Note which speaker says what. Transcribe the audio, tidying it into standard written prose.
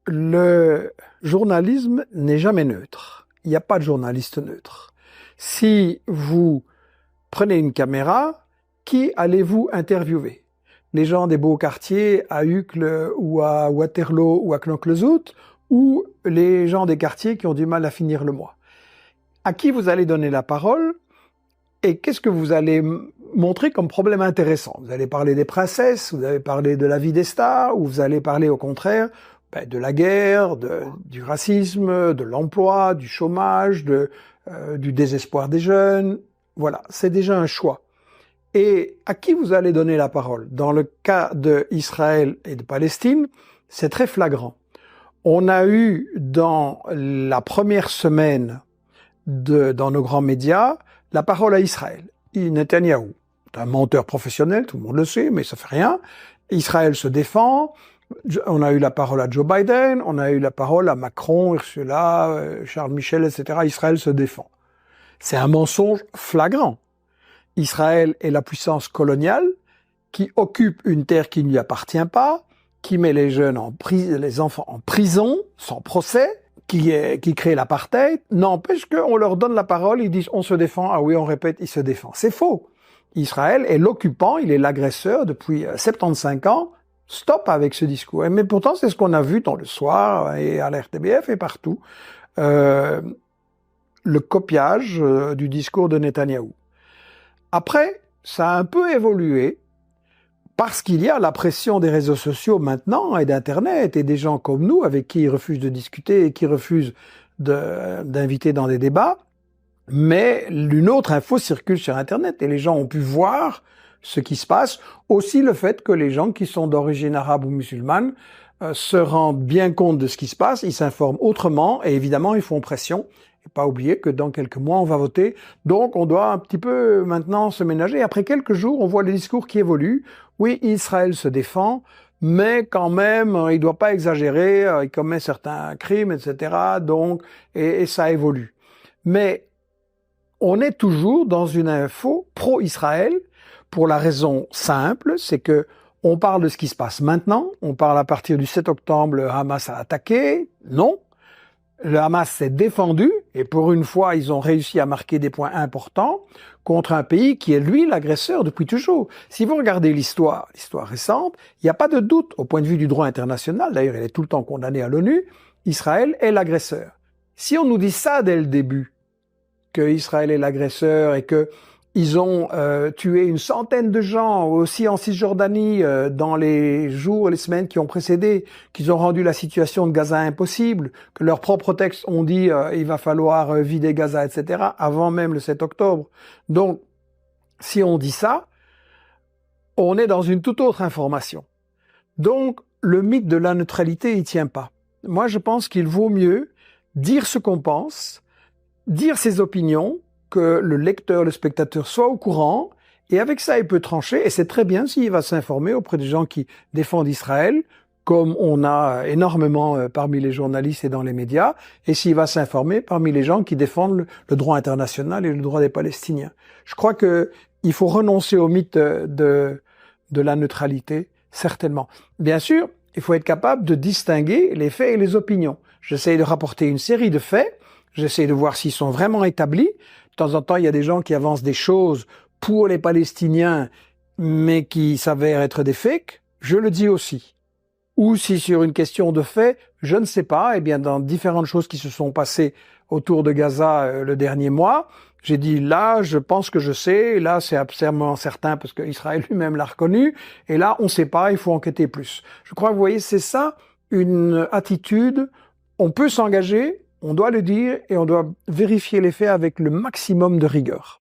Speaker 1: Le journalisme n'est jamais neutre. Il n'y a pas de journaliste neutre. Si vous prenez une caméra, qui allez-vous interviewer? Les gens des beaux quartiers à Uccle ou à Waterloo ou à Knokke-le-Zout, ou les gens des quartiers qui ont du mal à finir le mois? À qui vous allez donner la parole et qu'est-ce que vous allez montrer comme problème intéressant? Vous allez parler des princesses, vous allez parler de la vie des stars, ou vous allez parler au contraire de la guerre, du racisme, de l'emploi, du chômage, du désespoir des jeunes. Voilà, c'est déjà un choix. Et à qui vous allez donner la parole? Dans le cas d'Israël et de Palestine, c'est très flagrant. On a eu dans la première semaine dans nos grands médias la parole à Israël. Netanyahou, c'est un menteur professionnel, tout le monde le sait, mais ça fait rien. Israël se défend. On a eu la parole à Joe Biden, on a eu la parole à Macron, Ursula, Charles Michel, etc. Israël se défend. C'est un mensonge flagrant. Israël est la puissance coloniale qui occupe une terre qui ne lui appartient pas, qui met les enfants en prison, sans procès, qui crée l'apartheid. N'empêche qu'on leur donne la parole, ils disent on se défend, ah oui, on répète, il se défend. C'est faux. Israël est l'occupant, il est l'agresseur depuis 75 ans. Stop avec ce discours. Mais pourtant, c'est ce qu'on a vu dans Le Soir et à la RTBF et partout. Le copiage du discours de Netanyahou. Après, ça a un peu évolué parce qu'il y a la pression des réseaux sociaux maintenant et d'Internet et des gens comme nous avec qui ils refusent de discuter et qui refusent d'inviter dans des débats. Mais une autre info circule sur Internet et les gens ont pu voir ce qui se passe. Aussi le fait que les gens qui sont d'origine arabe ou musulmane se rendent bien compte de ce qui se passe, ils s'informent autrement et évidemment ils font pression. Et pas oublier que dans quelques mois on va voter, donc on doit un petit peu maintenant se ménager. Après quelques jours, on voit les discours qui évoluent. Oui, Israël se défend, mais quand même, il doit pas exagérer, il commet certains crimes, etc. Donc, et ça évolue. Mais on est toujours dans une info pro-Israël pour la raison simple, c'est que on parle de ce qui se passe maintenant, on parle à partir du 7 octobre, le Hamas a attaqué, non. Le Hamas s'est défendu, et pour une fois, ils ont réussi à marquer des points importants contre un pays qui est, lui, l'agresseur depuis toujours. Si vous regardez l'histoire récente, il n'y a pas de doute, au point de vue du droit international, d'ailleurs, il est tout le temps condamné à l'ONU, Israël est l'agresseur. Si on nous dit ça dès le début, que Israël est l'agresseur et que ils ont tué une centaine de gens aussi en Cisjordanie dans les jours et les semaines qui ont précédé, qu'ils ont rendu la situation de Gaza impossible, que leurs propres textes ont dit il va falloir vider Gaza, etc., avant même le 7 octobre. Donc, si on dit ça, on est dans une toute autre information. Donc, le mythe de la neutralité, il tient pas. Moi, je pense qu'il vaut mieux dire ce qu'on pense, dire ses opinions, que le lecteur, le spectateur soit au courant, et avec ça, il peut trancher, et c'est très bien s'il va s'informer auprès des gens qui défendent Israël, comme on a énormément parmi les journalistes et dans les médias, et s'il va s'informer parmi les gens qui défendent le droit international et le droit des Palestiniens. Je crois que il faut renoncer au mythe de la neutralité, certainement. Bien sûr, il faut être capable de distinguer les faits et les opinions. J'essaie de rapporter une série de faits, j'essaie de voir s'ils sont vraiment établis. De temps en temps, il y a des gens qui avancent des choses pour les Palestiniens, mais qui s'avèrent être des fakes. Je le dis aussi. Ou si sur une question de fait, je ne sais pas, eh bien dans différentes choses qui se sont passées autour de Gaza le dernier mois, j'ai dit là, je pense que je sais, là c'est absolument certain parce qu'Israël lui-même l'a reconnu, et là on ne sait pas, il faut enquêter plus. Je crois que vous voyez, c'est ça une attitude, on peut s'engager, on doit le dire et on doit vérifier les faits avec le maximum de rigueur.